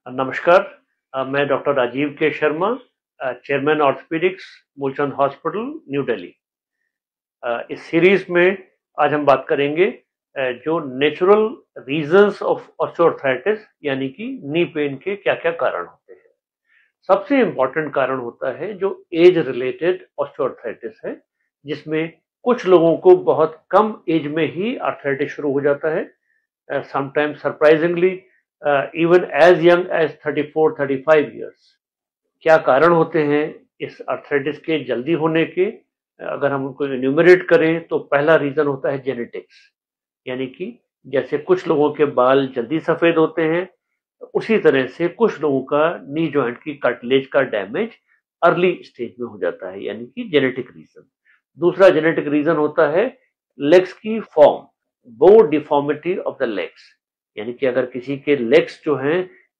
नमस्कार। मैं डॉक्टर राजीव के Sharma, chairman orthopaedics, Moolchand hospital, new Delhi. इस सीरीज में आज हम बात करेंगे जो नेचुरल रीजंस ऑफ ऑस्टियोआर्थराइटिस यानी कि नी पेन के क्या क्या कारण होते हैं। सबसे इम्पॉर्टेंट कारण होता है जो एज रिलेटेड ऑस्टियोआर्थराइटिस है, जिसमें कुछ लोगों को बहुत कम एज में ही आर्थराइटिस शुरू हो जाता है, sometimes surprisingly even as young as 34-35 years। क्या कारण होते हैं इस आर्थराइटिस के जल्दी होने के? अगर हम उनको एन्यूमरेट करें तो पहला रीजन होता है जेनेटिक्स, यानी कि जैसे कुछ लोगों के बाल जल्दी सफेद होते हैं, उसी तरह से कुछ लोगों का नी जॉइंट की कार्टिलेज का डैमेज अर्ली स्टेज में हो जाता है, यानी कि जेनेटिक रीजन। दूसरा जेनेटिक रीजन होता है लेग्स की form, bone deformity of the legs, यानी कि अगर किसी के लेग्स जो हैं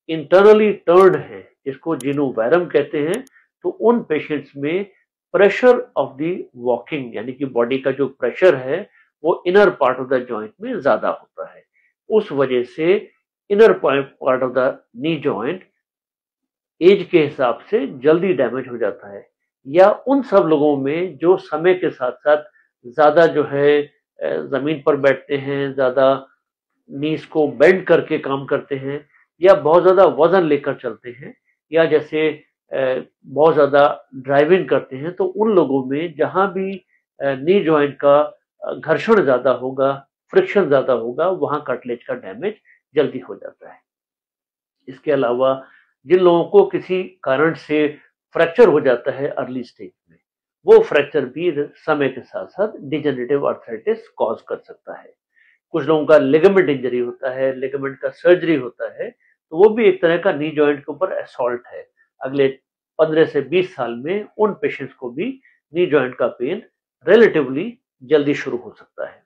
इंटरनली टर्न्ड हैं, जिसको जिनु वैरम कहते हैं, तो उन पेशेंट्स में प्रेशर ऑफ द वॉकिंग यानी कि बॉडी का जो प्रेशर है वो inner part of the joint में ज्यादा होता है। उस वजह से inner part of the knee joint age के हिसाब से जल्दी डैमेज हो जाता है। या उन सब लोगों में जो समय के साथ साथ ज्यादा जो है जमीन पर बैठते हैं, ज्यादा नीज को बेंड करके काम करते हैं, या बहुत ज्यादा वजन लेकर चलते हैं, या जैसे बहुत ज्यादा ड्राइविंग करते हैं, तो उन लोगों में जहां भी नी जॉइंट का घर्षण ज्यादा होगा, फ्रिक्शन ज्यादा होगा, वहां कार्टिलेज का डैमेज जल्दी हो जाता है। इसके अलावा जिन लोगों को किसी कारण से फ्रैक्चर हो जाता है अर्ली स्टेज में, वो फ्रैक्चर भी समय के साथ साथ डिजेनरेटिव आर्थराइटिस कॉज कर सकता है। कुछ लोगों का लिगामेंट इंजरी होता है, लिगामेंट का सर्जरी होता है, तो वो भी एक तरह का नी जॉइंट के ऊपर असॉल्ट है। अगले 15 से 20 साल में उन पेशेंट्स को भी नी जॉइंट का पेन रिलेटिवली जल्दी शुरू हो सकता है।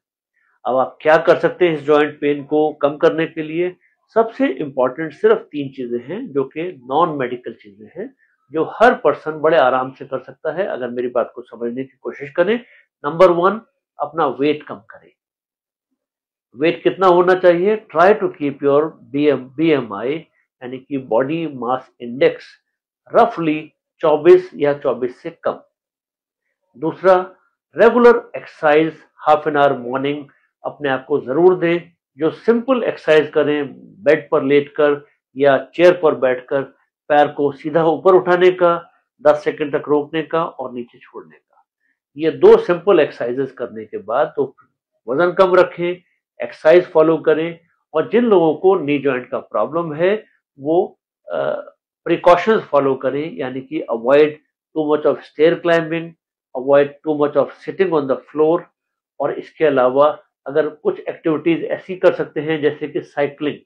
अब आप क्या कर सकते हैं इस जॉइंट पेन को कम करने के लिए? सबसे इंपॉर्टेंट सिर्फ 3 चीजें हैं जो कि नॉन मेडिकल चीजें हैं, जो हर पर्सन बड़े आराम से कर सकता है अगर मेरी बात को समझने की कोशिश करें। नंबर 1, अपना वेट कम करें। वेट कितना होना चाहिए? Try to keep your BMI यानी कि बॉडी मास इंडेक्स रफली 24 या 24 से कम। दूसरा, regular exercise half an hour morning अपने आप को जरूर दें। जो सिंपल एक्सरसाइज करें, बेड पर लेटकर या चेयर पर बैठकर पैर को सीधा ऊपर उठाने का, 10 सेकंड तक रोकने का और नीचे छोड़ने का। ये 2 सिंपल एक्सरसाइजेस करने के बाद तो वजन कम रखें, एक्सरसाइज फॉलो करें। और जिन लोगों को नी जॉइंट का प्रॉब्लम है वो प्रिकॉशंस फॉलो करें, यानी कि avoid too much of stair climbing, avoid too much of sitting on the floor. और इसके अलावा अगर कुछ एक्टिविटीज ऐसी कर सकते हैं जैसे कि साइकिलिंग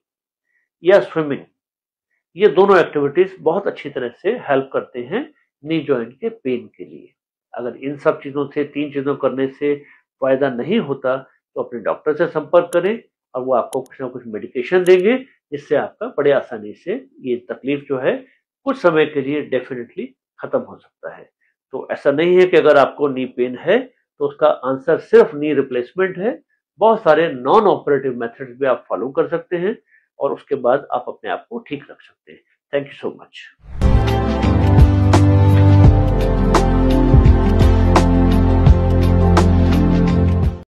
या स्विमिंग, ये दोनों एक्टिविटीज बहुत अच्छी तरह से हेल्प करते हैं नी जॉइंट के पेन के लिए। अगर इन सब चीजों से, 3 चीजों करने से फायदा नहीं होता तो अपने डॉक्टर से संपर्क करें और वो आपको कुछ ना कुछ मेडिकेशन देंगे, जिससे आपका बड़े आसानी से ये तकलीफ जो है कुछ समय के लिए डेफिनेटली खत्म हो सकता है। तो ऐसा नहीं है कि अगर आपको नी पेन है तो उसका आंसर सिर्फ नी रिप्लेसमेंट है। बहुत सारे नॉन ऑपरेटिव मेथड्स भी आप फॉलो कर सकते हैं और उसके बाद आप अपने आप को ठीक रख सकते हैं। Thank you so much.